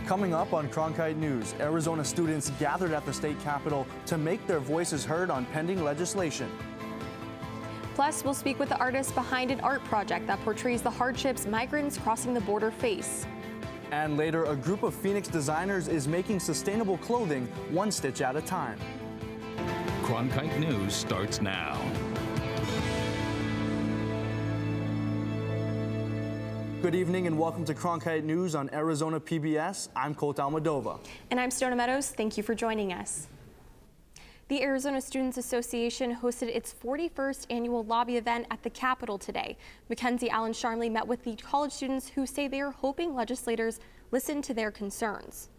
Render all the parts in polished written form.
Coming up on Cronkite News, Arizona students gathered at the state capitol to make their voices heard on pending legislation. Plus, we'll speak with the artist behind an art project that portrays the hardships migrants crossing the border face. And later, a group of Phoenix designers is making sustainable clothing one stitch at a time. Cronkite News starts now. Good evening and welcome to Cronkite News on Arizona PBS. I'm Kotzer Almadova. And I'm Stona Meadows. Thank you for joining us. The Arizona Students Association hosted its 41st annual lobby event at the Capitol today. Mackenzie Allen Sharmley met with the college students who say they are hoping legislators listen to their concerns.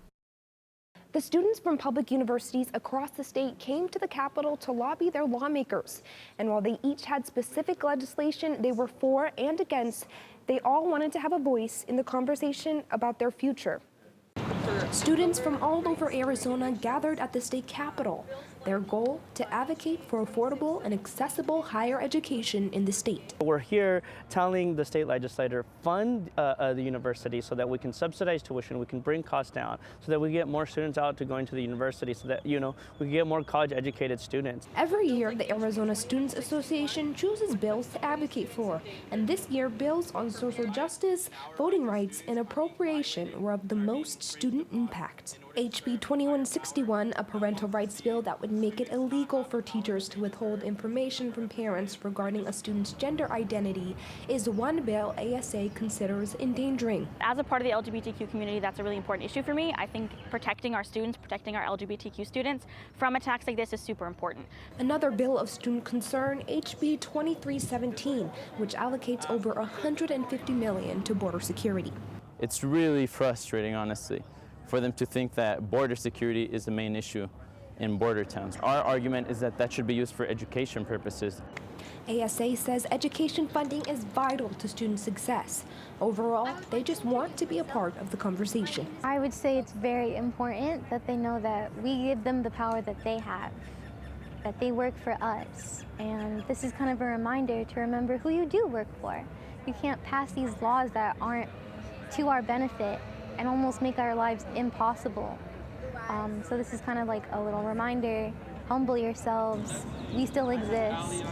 The students from public universities across the state came to the Capitol to lobby their lawmakers. And while they each had specific legislation they were for and against, they all wanted to have a voice in the conversation about their future. Students from all over Arizona gathered at the state capitol. Their goal, to advocate for affordable and accessible higher education in the state. We're here telling the state legislator fund the university so that we can subsidize tuition, we can bring costs down, so that we get more students out to going to the university, so that, we can get more college educated students. Every year, the Arizona Students Association chooses bills to advocate for. And this year, bills on social justice, voting rights, and appropriation were of the most student impact. HB 2161, a parental rights bill that would make it illegal for teachers to withhold information from parents regarding a student's gender identity, is one bill ASA considers endangering. As a part of the LGBTQ community, that's a really important issue for me. I think protecting our students, protecting our LGBTQ students from attacks like this is super important. Another bill of student concern, HB 2317, which allocates over $150 million to border security. It's really frustrating, honestly, for them to think that border security is the main issue in border towns. Our argument is that that should be used for education purposes. ASA says education funding is vital to student success. Overall, they just want to be a part of the conversation. I would say it's very important that they know that we give them the power that they have, that they work for us. And this is kind of a reminder to remember who you do work for. You can't pass these laws that aren't to our benefit and almost make our lives impossible. So this is kind of like a little reminder, humble yourselves, we still exist.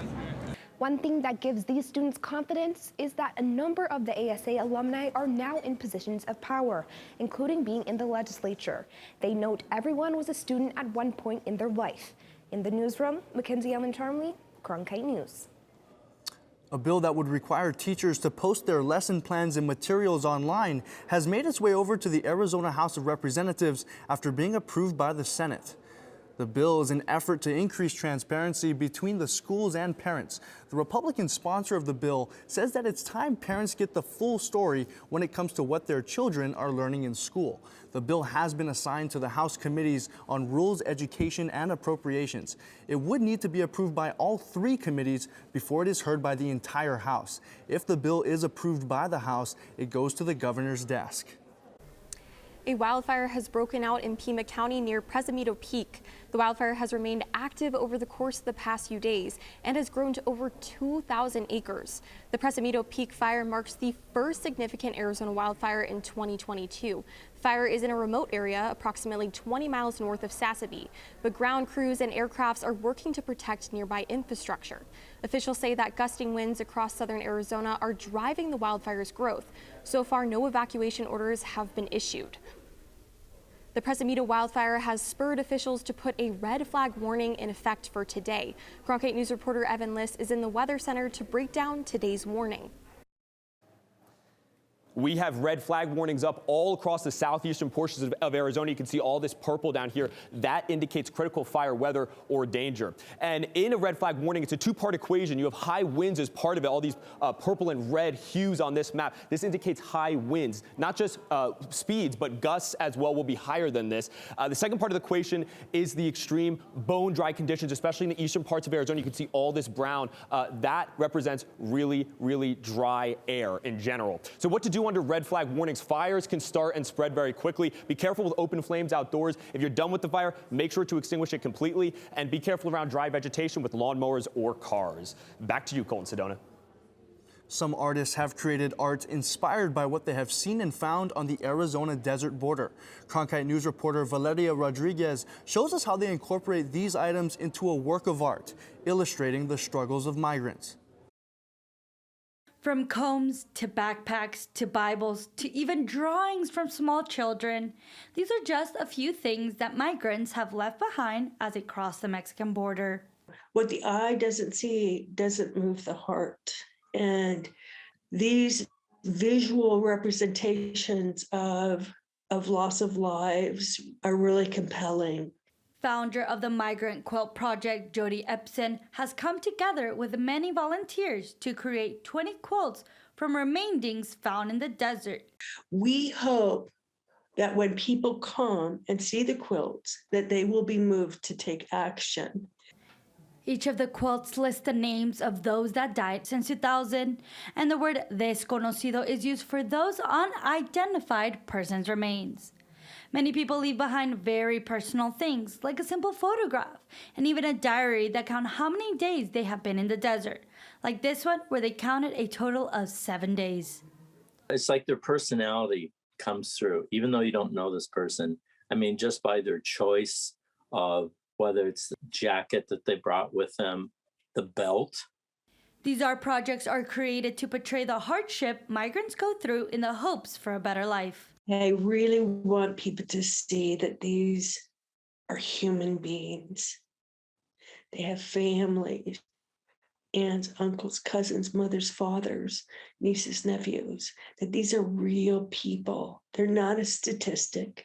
One thing that gives these students confidence is that a number of the ASA alumni are now in positions of power, including being in the legislature. They note everyone was a student at one point in their life. In the newsroom, Mackenzie Allen Sharmley, Cronkite News. A bill that would require teachers to post their lesson plans and materials online has made its way over to the Arizona House of Representatives after being approved by the Senate. The bill is an effort to increase transparency between the schools and parents. The Republican sponsor of the bill says that it's time parents get the full story when it comes to what their children are learning in school. The bill has been assigned to the House Committees on Rules, Education, and Appropriations. It would need to be approved by all three committees before it is heard by the entire House. If the bill is approved by the House, it goes to the governor's desk. A wildfire has broken out in Pima County near Presamito Peak. The wildfire has remained active over the course of the past few days and has grown to over 2,000 acres. The Presamito Peak fire marks the first significant Arizona wildfire in 2022. The fire is in a remote area approximately 20 miles north of Sassabee, but ground crews and aircrafts are working to protect nearby infrastructure. Officials say that gusting winds across southern Arizona are driving the wildfire's growth. So far, no evacuation orders have been issued. The Presamito wildfire has spurred officials to put a red flag warning in effect for today. Cronkite News reporter Evan Liss is in the Weather Center to break down today's warning. We have red flag warnings up all across the southeastern portions of Arizona. You can see all this purple down here. That indicates critical fire weather or danger. And in a red flag warning, it's a two-part equation. You have high winds as part of it, all these purple and red hues on this map. This indicates high winds, not just speeds, but gusts as well will be higher than this. The second part of the equation is the extreme bone dry conditions, especially in the eastern parts of Arizona. You can see all this brown. That represents really, really dry air in general. So what to do under red flag warnings? Fires can start and spread very quickly. Be careful with open flames outdoors. If you're done with the fire, make sure to extinguish it completely, and be careful around dry vegetation with lawnmowers or cars. Back to you, Colton Sedona. Some artists have created art inspired by what they have seen and found on the Arizona desert border. Cronkite News reporter Valeria Rodriguez shows us how they incorporate these items into a work of art, illustrating the struggles of migrants. From combs to backpacks to Bibles to even drawings from small children, these are just a few things that migrants have left behind as they cross the Mexican border. What the eye doesn't see doesn't move the heart. And these visual representations of loss of lives are really compelling. Founder of the Migrant Quilt Project, Jody Epson, has come together with many volunteers to create 20 quilts from remaindings found in the desert. We hope that when people come and see the quilts, that they will be moved to take action. Each of the quilts lists the names of those that died since 2000, and the word desconocido is used for those unidentified persons' remains. Many people leave behind very personal things, like a simple photograph, and even a diary that count how many days they have been in the desert, like this one where they counted a total of 7 days. It's like their personality comes through, even though you don't know this person. I mean, just by their choice of whether it's the jacket that they brought with them, the belt. These art projects are created to portray the hardship migrants go through in the hopes for a better life. I really want people to see that these are human beings. They have families, aunts, uncles, cousins, mothers, fathers, nieces, nephews, that these are real people. They're not a statistic.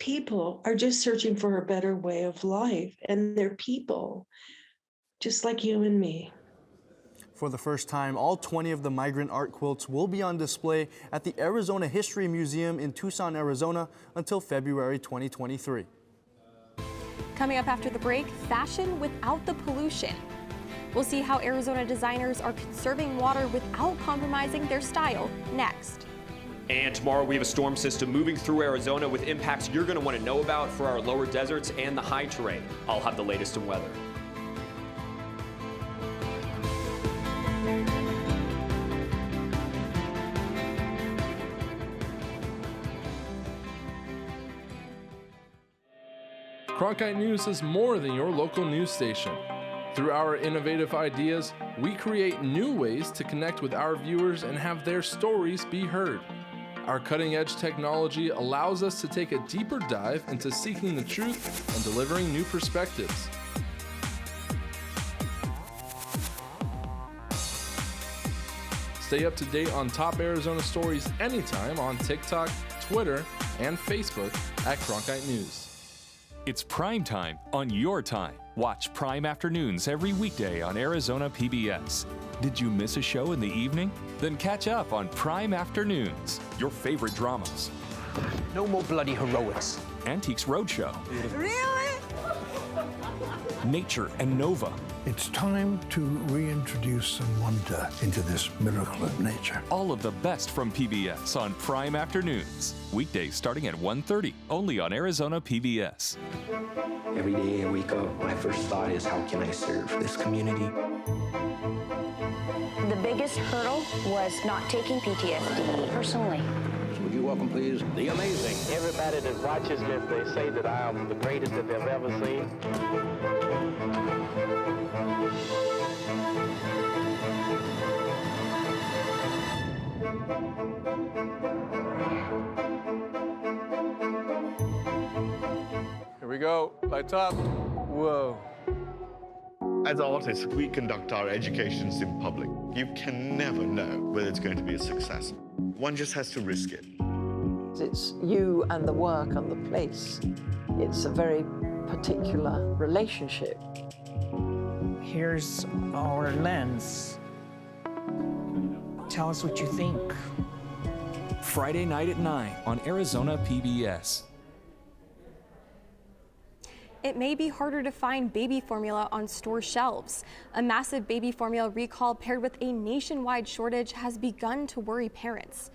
People are just searching for a better way of life, and they're people, just like you and me. For the first time, all 20 of the migrant art quilts will be on display at the Arizona History Museum in Tucson, Arizona until February 2023. Coming up after the break, fashion without the pollution. We'll see how Arizona designers are conserving water without compromising their style next. And tomorrow we have a storm system moving through Arizona with impacts you're going to want to know about for our lower deserts and the high terrain. I'll have the latest in weather. Cronkite News is more than your local news station. Through our innovative ideas, we create new ways to connect with our viewers and have their stories be heard. Our cutting-edge technology allows us to take a deeper dive into seeking the truth and delivering new perspectives. Stay up to date on top Arizona stories anytime on TikTok, Twitter, and Facebook at Cronkite News. It's prime time on your time. Watch Prime Afternoons every weekday on Arizona PBS. Did you miss a show in the evening? Then catch up on Prime Afternoons. Your favorite dramas. No more bloody heroics. Antiques Roadshow. Really? Nature and Nova. It's time to reintroduce some wonder into this miracle of nature. All of the best from PBS on Prime Afternoons. Weekdays starting at 1:30, only on Arizona PBS. Every day I wake up, my first thought is, how can I serve this community? The biggest hurdle was not taking PTSD personally. Would you welcome, please, the amazing. Everybody that watches this, they say that I am the greatest that they've ever seen. Here we go, lights up. Whoa. As artists, we conduct our educations in public. You can never know whether it's going to be a success. One just has to risk it. It's you and the work and the place. It's a very particular relationship. Here's our lens. Tell us what you think. Friday night at 9 on Arizona PBS. It may be harder to find baby formula on store shelves. A massive baby formula recall paired with a nationwide shortage has begun to worry parents.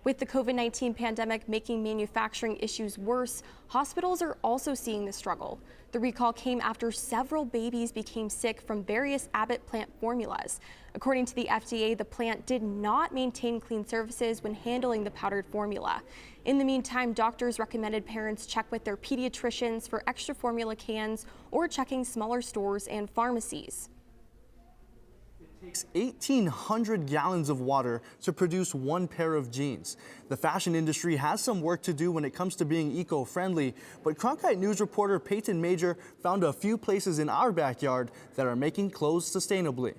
With the COVID-19 pandemic making manufacturing issues worse, hospitals are also seeing the struggle. The recall came after several babies became sick from various Abbott plant formulas. According to the FDA, the plant did not maintain clean surfaces when handling the powdered formula. In the meantime, doctors recommended parents check with their pediatricians for extra formula cans or checking smaller stores and pharmacies. It takes 1,800 gallons of water to produce one pair of jeans. The fashion industry has some work to do when it comes to being eco-friendly, but Cronkite News reporter Peyton Major found a few places in our backyard that are making clothes sustainably.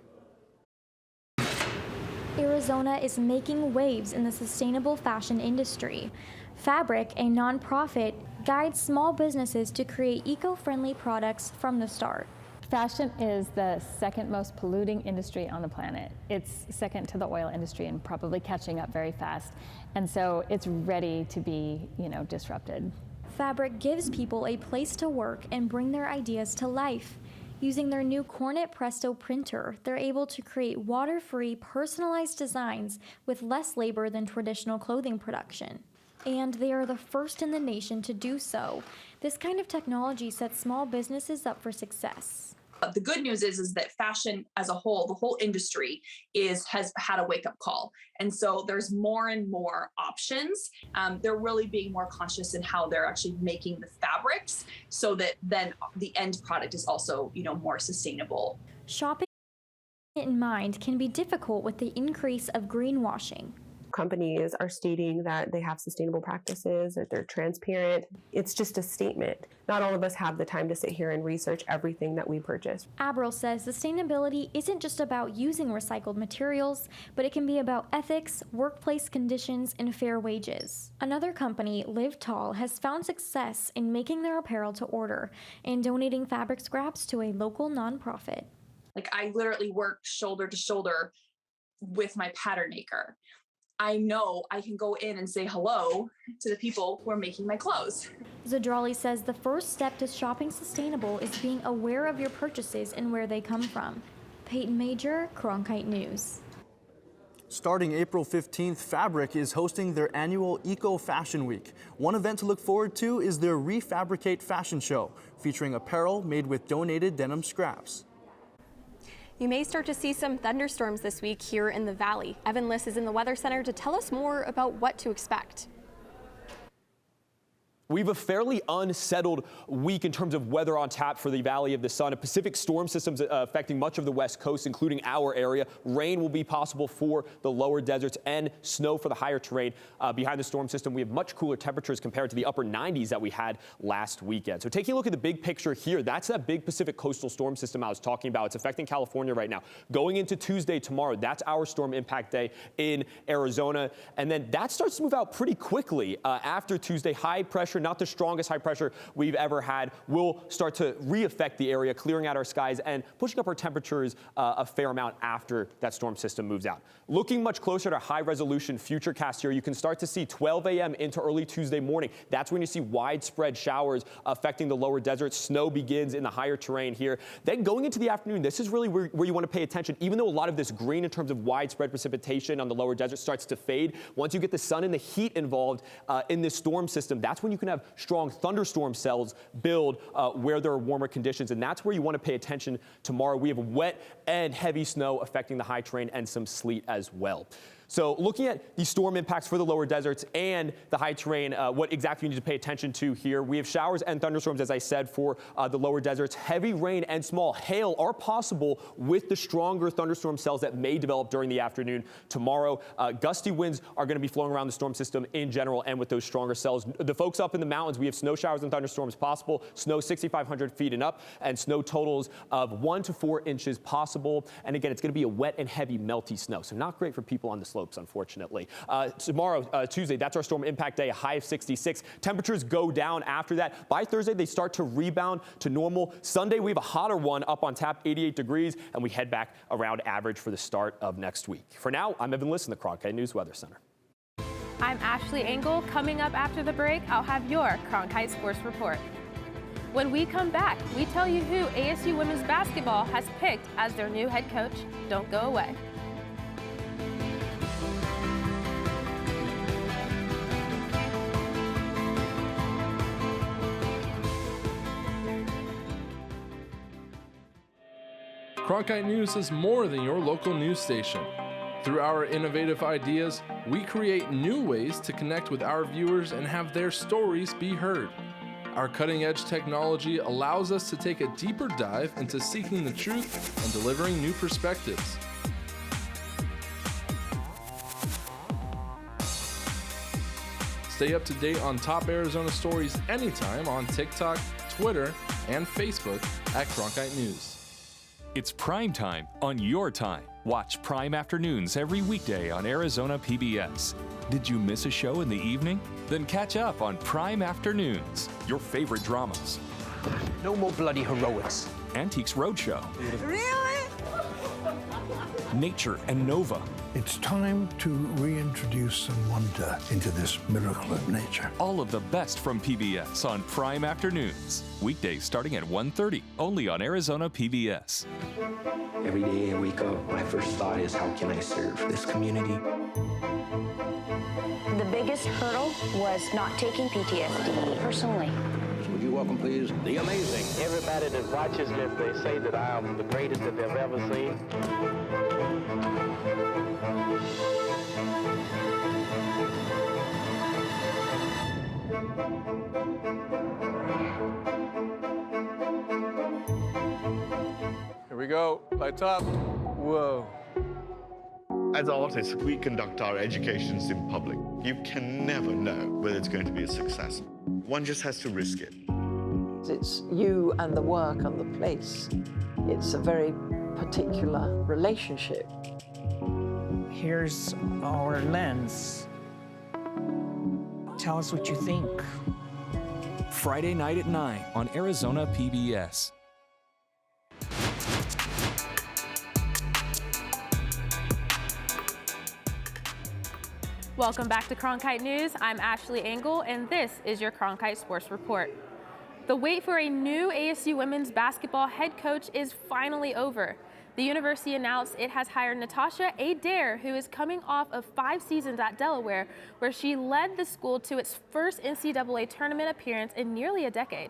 Arizona is making waves in the sustainable fashion industry. Fabric, a nonprofit, guides small businesses to create eco-friendly products from the start. Fashion is the second most polluting industry on the planet. It's second to the oil industry and probably catching up very fast. And so it's ready to be, disrupted. Fabric gives people a place to work and bring their ideas to life. Using their new Cornet Presto printer, they're able to create water-free, personalized designs with less labor than traditional clothing production. And they are the first in the nation to do so. This kind of technology sets small businesses up for success. The good news is that fashion as a whole, the whole industry has had a wake-up call. And so there's more and more options. They're really being more conscious in how they're actually making the fabrics so that then the end product is also, more sustainable. Shopping in mind can be difficult with the increase of greenwashing. Companies are stating that they have sustainable practices, that they're transparent. It's just a statement. Not all of us have the time to sit here and research everything that we purchase. Abril says sustainability isn't just about using recycled materials, but it can be about ethics, workplace conditions, and fair wages. Another company, Live Tall, has found success in making their apparel to order and donating fabric scraps to a local nonprofit. I literally work shoulder to shoulder with my pattern maker. I know I can go in and say hello to the people who are making my clothes. Zadrali says the first step to shopping sustainable is being aware of your purchases and where they come from. Peyton Major, Cronkite News. Starting April 15th, Fabric is hosting their annual Eco Fashion Week. One event to look forward to is their Refabricate Fashion Show, featuring apparel made with donated denim scraps. You may start to see some thunderstorms this week here in the valley. Evan Liss is in the Weather Center to tell us more about what to expect. We have a fairly unsettled week in terms of weather on tap for the Valley of the Sun. A Pacific storm system affecting much of the West Coast, including our area. Rain will be possible for the lower deserts and snow for the higher terrain. Behind the storm system, we have much cooler temperatures compared to the upper 90s that we had last weekend. So taking a look at the big picture here, that's that big Pacific coastal storm system I was talking about. It's affecting California right now. Going into Tuesday tomorrow, that's our storm impact day in Arizona. And then that starts to move out pretty quickly after Tuesday. High pressure, not the strongest high pressure we've ever had, will start to re-affect the area, clearing out our skies and pushing up our temperatures a fair amount after that storm system moves out. Looking much closer to high resolution futurecast here, you can start to see 12 a.m. into early Tuesday morning. That's when you see widespread showers affecting the lower deserts. Snow begins in the higher terrain here. Then going into the afternoon, this is really where you want to pay attention. Even though a lot of this green in terms of widespread precipitation on the lower desert starts to fade, once you get the sun and the heat involved in this storm system, that's when you can have strong thunderstorm cells build where there are warmer conditions, and that's where you want to pay attention tomorrow. We have wet and heavy snow affecting the high terrain and some sleet as well. So looking at the storm impacts for the lower deserts and the high terrain, what exactly you need to pay attention to here. We have showers and thunderstorms, as I said, for the lower deserts. Heavy rain and small hail are possible with the stronger thunderstorm cells that may develop during the afternoon tomorrow. Gusty winds are going to be flowing around the storm system in general and with those stronger cells. The folks up in the mountains, we have snow showers and thunderstorms possible, snow 6,500 feet and up, and snow totals of 1 to 4 inches possible. And again, it's going to be a wet and heavy melty snow, so not great for people on the slopes, unfortunately. Tomorrow, Tuesday, that's our storm impact day, a high of 66. Temperatures go down after that. By Thursday, they start to rebound to normal. Sunday, we have a hotter one up on tap, 88 degrees, and we head back around average for the start of next week. For now, I'm Evan Liss in the Cronkite News Weather Center. I'm Ashley Engel. Coming up after the break, I'll have your Cronkite Sports Report. When we come back, we tell you who ASU women's basketball has picked as their new head coach. Don't go away. Cronkite News is more than your local news station. Through our innovative ideas, we create new ways to connect with our viewers and have their stories be heard. Our cutting-edge technology allows us to take a deeper dive into seeking the truth and delivering new perspectives. Stay up to date on top Arizona stories anytime on TikTok, Twitter, and Facebook at Cronkite News. It's prime time on your time. Watch Prime Afternoons every weekday on Arizona PBS. Did you miss a show in the evening? Then catch up on Prime Afternoons, your favorite dramas. No more bloody heroics. Antiques Roadshow. Really? Nature and Nova. It's time to reintroduce some wonder into this miracle of nature. All of the best from PBS on Prime Afternoons. Weekdays starting at 1:30, only on Arizona PBS. Every day I wake up, my first thought is, how can I serve this community? The biggest hurdle was not taking PTSD personally. Would you welcome, please, the amazing. Everybody that watches this, they say that I am the greatest that they've ever seen. Here we go. Lights up. Whoa. As artists, we conduct our educations in public. You can never know whether it's going to be a success. One just has to risk it. It's you and the work and the place. It's a very particular relationship. Here's our lens. Tell us what you think. Friday night at 9 on Arizona PBS. Welcome back to Cronkite News. I'm Ashley Engel, and this is your Cronkite Sports Report. The wait for a new ASU women's basketball head coach is finally over. The university announced it has hired Natasha Adair, who is coming off of 5 seasons at Delaware, where she led the school to its first NCAA tournament appearance in nearly a decade.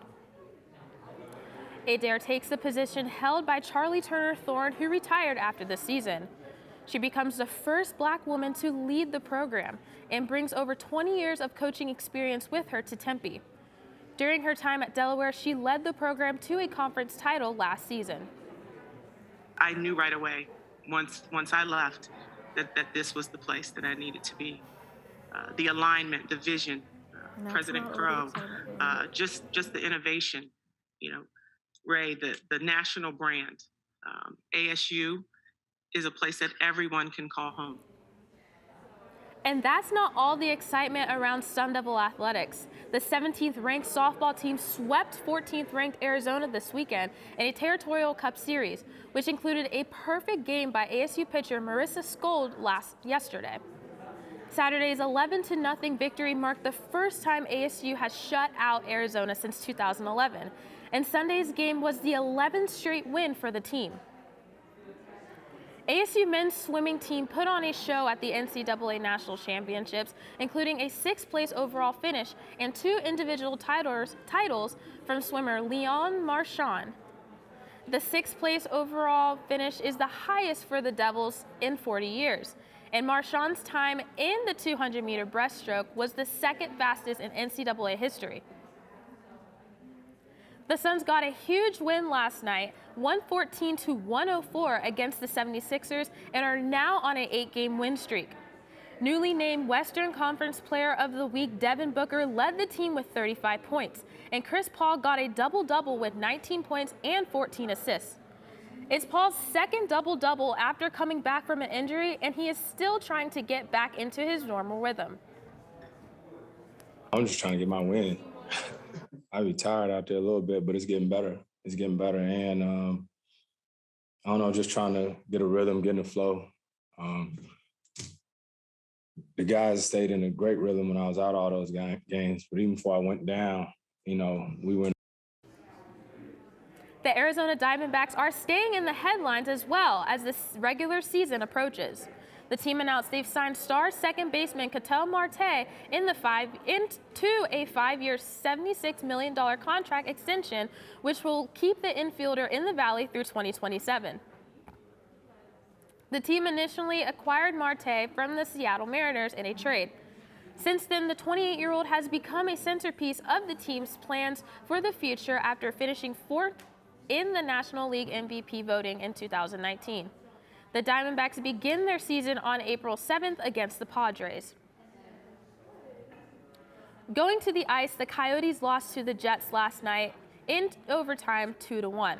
Adair takes the position held by Charlie Turner Thorne, who retired after the season. She becomes the first Black woman to lead the program and brings over 20 years of coaching experience with her to Tempe. During her time at Delaware, she led the program to a conference title last season. I knew right away, once I left, that this was the place that I needed to be. The alignment, the vision, President Crow, just the innovation, Ray, the national brand. ASU is a place that everyone can call home. And that's not all the excitement around Sun Devil athletics. The 17th ranked softball team swept 14th ranked Arizona this weekend in a Territorial Cup series, which included a perfect game by ASU pitcher Marissa Skold yesterday. Saturday's 11-0 victory marked the first time ASU has shut out Arizona since 2011, and Sunday's game was the 11th straight win for the team. ASU men's swimming team put on a show at the NCAA National Championships, including a 6th place overall finish and 2 individual titles from swimmer Leon Marchand. The 6th place overall finish is the highest for the Devils in 40 years, and Marchand's time in the 200-meter breaststroke was the 2nd fastest in NCAA history. The Suns got a huge win last night, 114-104 against the 76ers, and are now on an 8-game win streak. Newly named Western Conference Player of the Week Devin Booker led the team with 35 points, and Chris Paul got a double-double with 19 points and 14 assists. It's Paul's 2nd double-double after coming back from an injury, and he is still trying to get back into his normal rhythm. I'm just trying to get my win. I be tired out there a little bit, but it's getting better. It's getting better, and I don't know, just trying to get a rhythm, get in the flow. The guys stayed in a great rhythm when I was out all those games, but even before I went down, we went. The Arizona Diamondbacks are staying in the headlines as well as the regular season approaches. The team announced they've signed star second baseman Ketel Marte into a 5-year, $76 million contract extension, which will keep the infielder in the Valley through 2027. The team initially acquired Marte from the Seattle Mariners in a trade. Since then, the 28-year-old has become a centerpiece of the team's plans for the future after finishing 4th in the National League MVP voting in 2019. The Diamondbacks begin their season on April 7th against the Padres. Going to the ice, the Coyotes lost to the Jets last night in overtime 2-1.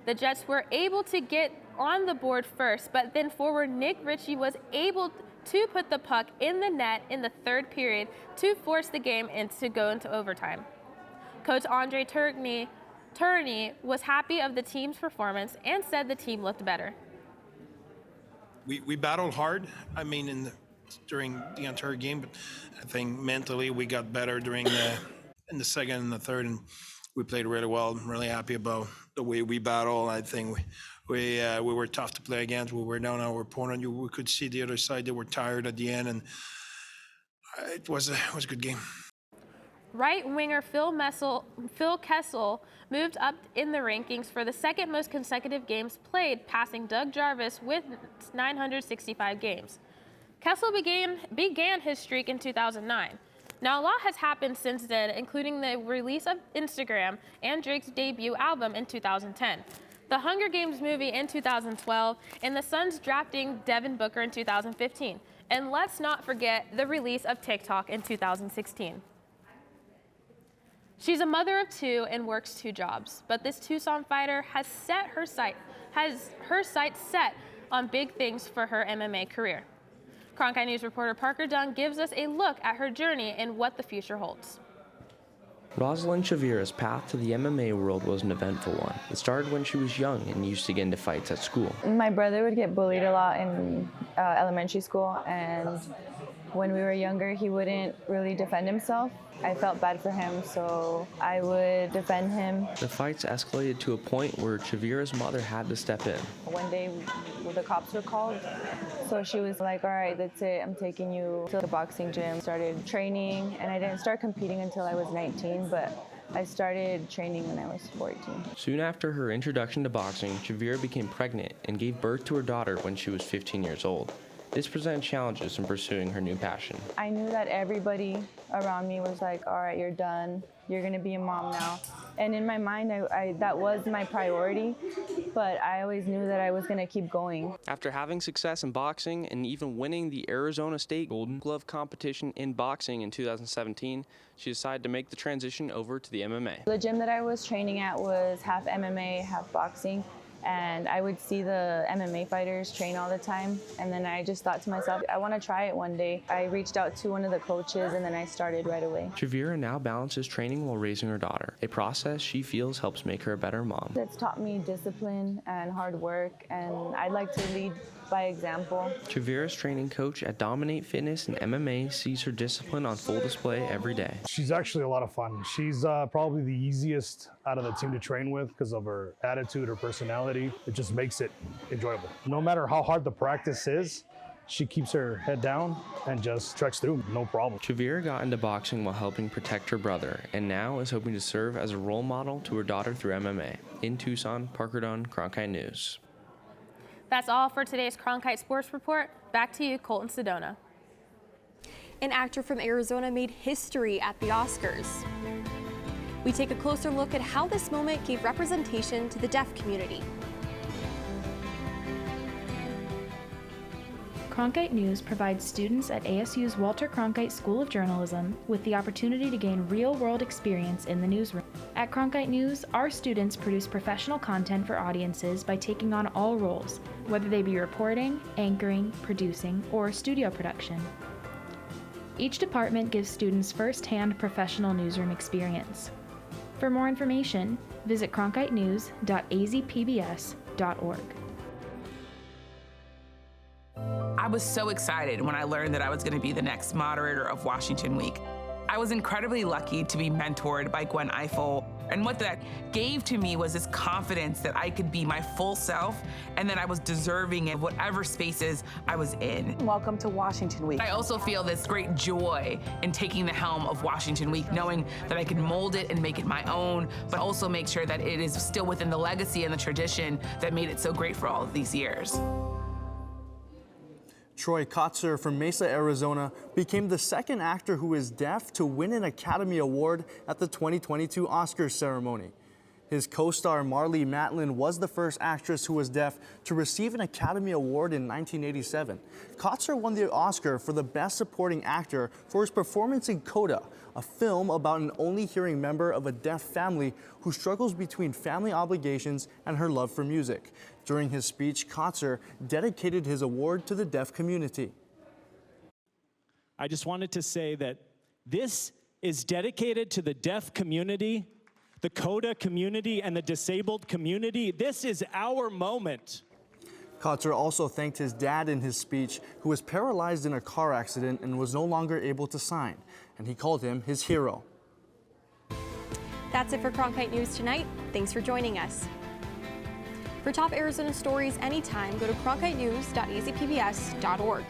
The Jets were able to get on the board first, but then forward Nick Ritchie was able to put the puck in the net in the 3rd period to force the game to go into overtime. Coach Andre Tourigny was happy of the team's performance and said the team looked better. We battled hard, during the entire game, but I think mentally we got better in the second and the third, and we played really well. I'm really happy about the way we battle. I think we were tough to play against. We were down our opponent. We could see the other side. They were tired at the end, and it was a good game. Right winger Phil Kessel moved up in the rankings for the 2nd most consecutive games played, passing Doug Jarvis with 965 games. Kessel began his streak in 2009. Now, a lot has happened since then, including the release of Instagram and Drake's debut album in 2010, the Hunger Games movie in 2012, and the Suns drafting Devin Booker in 2015. And let's not forget the release of TikTok in 2016. She's a mother of 2 and works 2 jobs, but this Tucson fighter has her sights set on big things for her MMA career. Cronkite News reporter Parker Dunn gives us a look at her journey and what the future holds. Rosalind Chavira's path to the MMA world was an eventful one. It started when she was young and used to get into fights at school. My brother would get bullied a lot in elementary school, and when we were younger, he wouldn't really defend himself. I felt bad for him, so I would defend him. The fights escalated to a point where Chavira's mother had to step in. One day, the cops were called, so she was like, all right, that's it, I'm taking you to the boxing gym. Started training, and I didn't start competing until I was 19, but I started training when I was 14. Soon after her introduction to boxing, Chavira became pregnant and gave birth to her daughter when she was 15 years old. This presented challenges in pursuing her new passion. I knew that everybody around me was like, all right, you're done. You're gonna be a mom now. And in my mind, that was my priority, but I always knew that I was gonna keep going. After having success in boxing and even winning the Arizona State Golden Glove competition in boxing in 2017, she decided to make the transition over to the MMA. The gym that I was training at was half MMA, half boxing. And I would see the MMA fighters train all the time. And then I just thought to myself, I want to try it one day. I reached out to one of the coaches and then I started right away. Chavira now balances training while raising her daughter, a process she feels helps make her a better mom. It's taught me discipline and hard work, and I'd like to lead by example. Chavira's training coach at Dominate Fitness and MMA sees her discipline on full display every day. She's actually a lot of fun. She's probably the easiest out of the team to train with because of her attitude, her personality. It just makes it enjoyable. No matter how hard the practice is, she keeps her head down and just treks through, no problem. Chavira got into boxing while helping protect her brother, and now is hoping to serve as a role model to her daughter through MMA. In Tucson, Parker Dunn, Cronkite News. That's all for today's Cronkite Sports Report. Back to you, Colton Sedona. An actor from Arizona made history at the Oscars. We take a closer look at how this moment gave representation to the deaf community. Cronkite News provides students at ASU's Walter Cronkite School of Journalism with the opportunity to gain real-world experience in the newsroom. At Cronkite News, our students produce professional content for audiences by taking on all roles, whether they be reporting, anchoring, producing, or studio production. Each department gives students first-hand professional newsroom experience. For more information, visit cronkitenews.azpbs.org. I was so excited when I learned that I was going to be the next moderator of Washington Week. I was incredibly lucky to be mentored by Gwen Ifill, and what that gave to me was this confidence that I could be my full self and that I was deserving of whatever spaces I was in. Welcome to Washington Week. I also feel this great joy in taking the helm of Washington Week, knowing that I can mold it and make it my own, but also make sure that it is still within the legacy and the tradition that made it so great for all of these years. Troy Kotzer from Mesa, Arizona, became the second actor who is deaf to win an Academy Award at the 2022 Oscars ceremony. His co-star Marlee Matlin was the first actress who was deaf to receive an Academy Award in 1987. Kotzer won the Oscar for the Best Supporting Actor for his performance in Coda, a film about an only hearing member of a deaf family who struggles between family obligations and her love for music. During his speech, Kotzer dedicated his award to the deaf community. I just wanted to say that this is dedicated to the deaf community, the CODA community, and the disabled community. This is our moment. Kotzer also thanked his dad in his speech, who was paralyzed in a car accident and was no longer able to sign, and he called him his hero. That's it for Cronkite News tonight. Thanks for joining us. For top Arizona stories anytime, go to cronkitenews.azpbs.org.